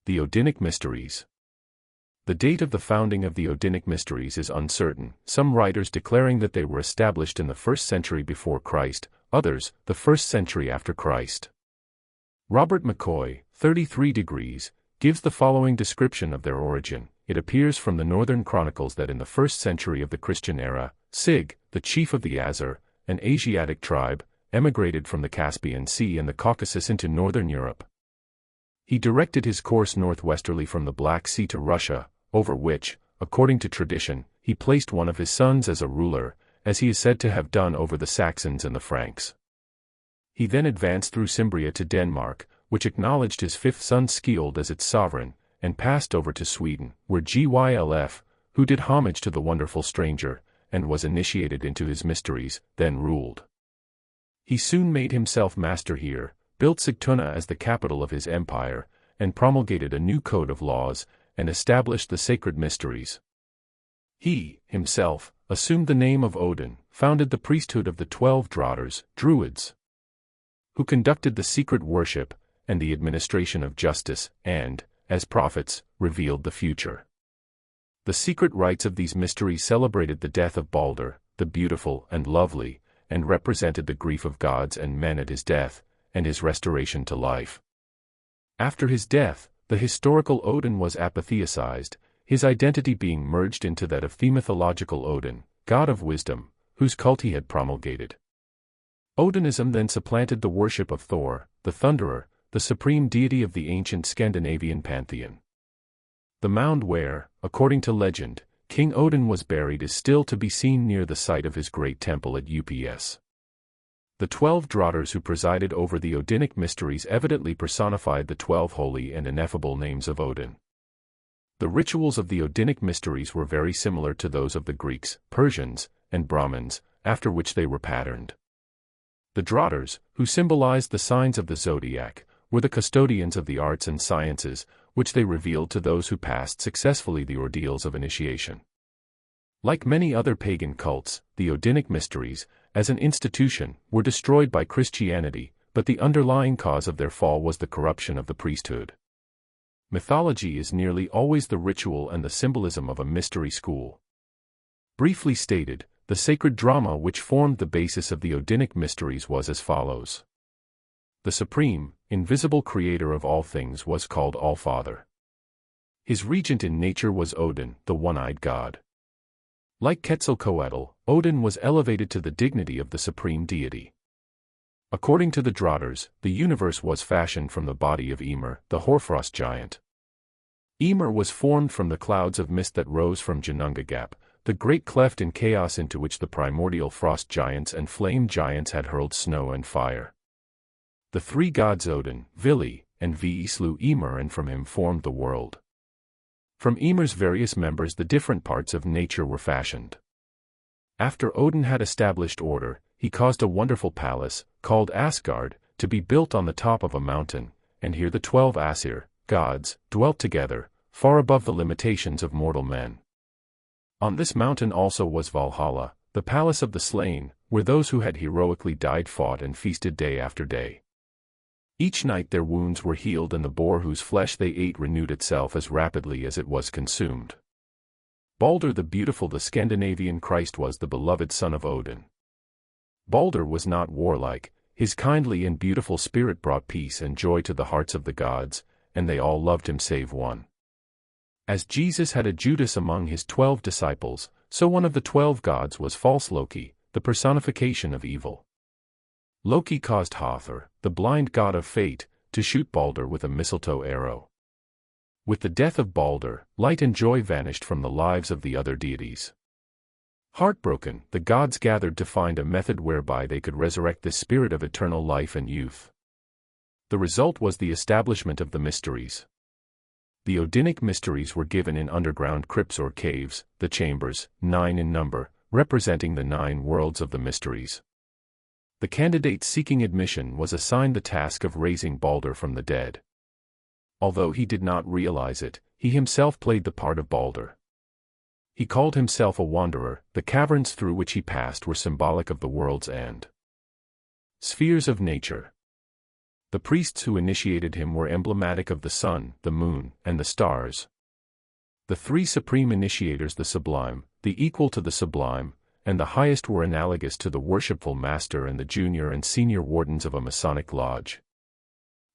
The Odinic Mysteries. The date of the founding of the Odinic Mysteries is uncertain, some writers declaring that they were established in the 1st century before Christ, others, the 1st century after Christ. Robert McCoy, 33 Degrees, gives the following description of their origin. It appears from the Northern Chronicles that in the 1st century of the Christian era, Sig, the chief of the Azar, an Asiatic tribe, emigrated from the Caspian Sea and the Caucasus into northern Europe. He directed his course northwesterly from the Black Sea to Russia, over which, according to tradition, he placed one of his sons as a ruler, as he is said to have done over the Saxons and the Franks. He then advanced through Cimbria to Denmark, which acknowledged his 5th son Skjold as its sovereign, and passed over to Sweden, where Gylf, who did homage to the wonderful stranger, and was initiated into his mysteries, then ruled. He soon made himself master here, built Sigtuna as the capital of his empire, and promulgated a new code of laws, and established the sacred mysteries. He, himself, assumed the name of Odin, founded the priesthood of the 12 Drotters, Druids, who conducted the secret worship, and the administration of justice, and, as prophets, revealed the future. The secret rites of these mysteries celebrated the death of Balder, the beautiful and lovely, and represented the grief of gods and men at his death, and his restoration to life. After his death, the historical Odin was apotheosized, his identity being merged into that of the mythological Odin, god of wisdom, whose cult he had promulgated. Odinism then supplanted the worship of Thor, the Thunderer, the supreme deity of the ancient Scandinavian pantheon. The mound where, according to legend, King Odin was buried is still to be seen near the site of his great temple at Ups. The 12 Drotters who presided over the Odinic Mysteries evidently personified the 12 holy and ineffable names of Odin. The rituals of the Odinic Mysteries were very similar to those of the Greeks, Persians, and Brahmins, after which they were patterned. The Drotters, who symbolized the signs of the zodiac, were the custodians of the arts and sciences, which they revealed to those who passed successfully the ordeals of initiation. Like many other pagan cults, the Odinic Mysteries, as an institution, were destroyed by Christianity, but the underlying cause of their fall was the corruption of the priesthood. Mythology is nearly always the ritual and the symbolism of a mystery school. Briefly stated, the sacred drama which formed the basis of the Odinic Mysteries was as follows. The supreme, invisible creator of all things was called Allfather. His regent in nature was Odin, the one-eyed god. Like Quetzalcoatl, Odin was elevated to the dignity of the supreme deity. According to the Drotters, the universe was fashioned from the body of Ymir, the hoarfrost giant. Ymir was formed from the clouds of mist that rose from Ginnungagap, the great cleft in chaos into which the primordial frost giants and flame giants had hurled snow and fire. The 3 gods Odin, Vili, and Ve slew Ymir and from him formed the world. From Ymir's various members the different parts of nature were fashioned. After Odin had established order, he caused a wonderful palace, called Asgard, to be built on the top of a mountain, and here the 12 Aesir, gods, dwelt together, far above the limitations of mortal men. On this mountain also was Valhalla, the palace of the slain, where those who had heroically died fought and feasted day after day. Each night their wounds were healed and the boar whose flesh they ate renewed itself as rapidly as it was consumed. Balder the Beautiful, the Scandinavian Christ, was the beloved son of Odin. Balder was not warlike, his kindly and beautiful spirit brought peace and joy to the hearts of the gods, and they all loved him save one. As Jesus had a Judas among his 12 disciples, so one of the 12 gods was false Loki, the personification of evil. Loki caused Hathor, the blind god of fate, to shoot Balder with a mistletoe arrow. With the death of Balder, light and joy vanished from the lives of the other deities. Heartbroken, the gods gathered to find a method whereby they could resurrect the spirit of eternal life and youth. The result was the establishment of the mysteries. The Odinic Mysteries were given in underground crypts or caves, the chambers, 9 in number, representing the 9 worlds of the mysteries. The candidate seeking admission was assigned the task of raising Balder from the dead. Although he did not realize it, he himself played the part of Balder. He called himself a wanderer. The caverns through which he passed were symbolic of the world's end. Spheres of nature. The priests who initiated him were emblematic of the sun, the moon, and the stars. The three supreme initiators, the sublime, the equal to the sublime, and the highest, were analogous to the worshipful master and the junior and senior wardens of a Masonic lodge.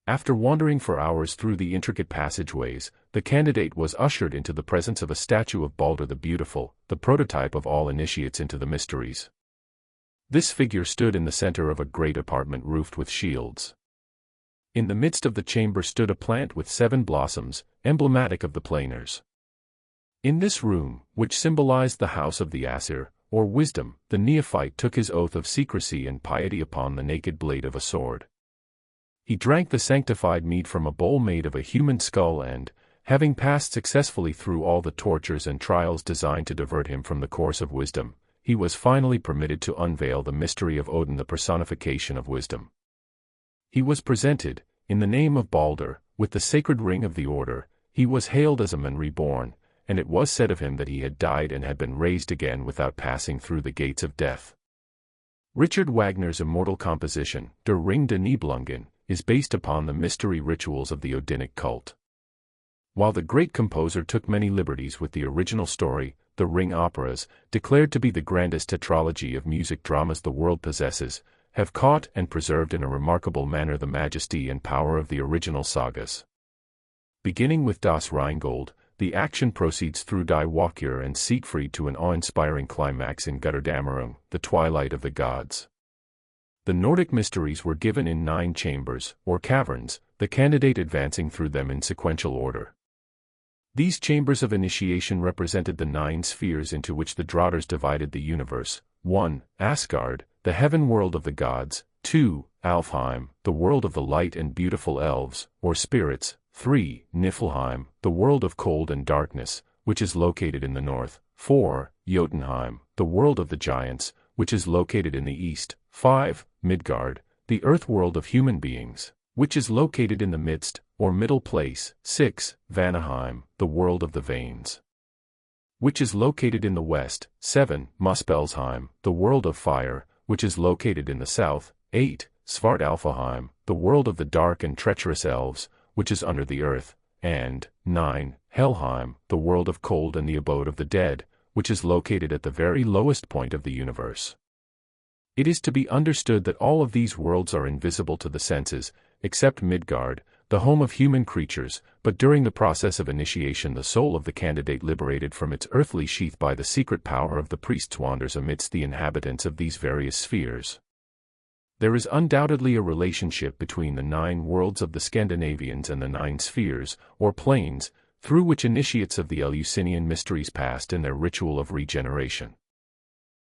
After wandering for hours through the intricate passageways, the candidate was ushered into the presence of a statue of Balder the Beautiful, the prototype of all initiates into the mysteries. This figure stood in the center of a great apartment roofed with shields. In the midst of the chamber stood a plant with 7 blossoms, emblematic of the planers. In this room, which symbolized the house of the Aesir, or wisdom, the neophyte took his oath of secrecy and piety upon the naked blade of a sword. He drank the sanctified mead from a bowl made of a human skull and, having passed successfully through all the tortures and trials designed to divert him from the course of wisdom, he was finally permitted to unveil the mystery of Odin, the personification of wisdom. He was presented, in the name of Balder, with the sacred ring of the order. He was hailed as a man reborn, and it was said of him that he had died and had been raised again without passing through the gates of death. Richard Wagner's immortal composition, Der Ring der Nibelungen, is based upon the mystery rituals of the Odinic cult. While the great composer took many liberties with the original story, the Ring operas, declared to be the grandest tetralogy of music dramas the world possesses, have caught and preserved in a remarkable manner the majesty and power of the original sagas. Beginning with Das Rheingold, the action proceeds through Die Walküre and Siegfried to an awe-inspiring climax in Götterdämmerung, the twilight of the gods. The Nordic mysteries were given in 9 chambers, or caverns, the candidate advancing through them in sequential order. These chambers of initiation represented the 9 spheres into which the Draugrs divided the universe: 1. Asgard, the heaven world of the gods; 2. Alfheim, the world of the light and beautiful elves, or spirits; 3. Niflheim, the world of cold and darkness, which is located in the north; 4. Jotunheim, the world of the giants, which is located in the east; 5. Midgard, the earth world of human beings, which is located in the midst, or middle place; 6. Vanaheim, the world of the Vanes, which is located in the west; 7. Muspelheim, the world of fire, which is located in the south; 8. Svartalfheim, the world of the dark and treacherous elves, which is under the earth; and 9. Helheim, the world of cold and the abode of the dead, which is located at the very lowest point of the universe. It is to be understood that all of these worlds are invisible to the senses, except Midgard, the home of human creatures, but during the process of initiation the soul of the candidate, liberated from its earthly sheath by the secret power of the priests, wanders amidst the inhabitants of these various spheres. There is undoubtedly a relationship between the 9 worlds of the Scandinavians and the 9 spheres, or planes, through which initiates of the Eleusinian mysteries passed in their ritual of regeneration.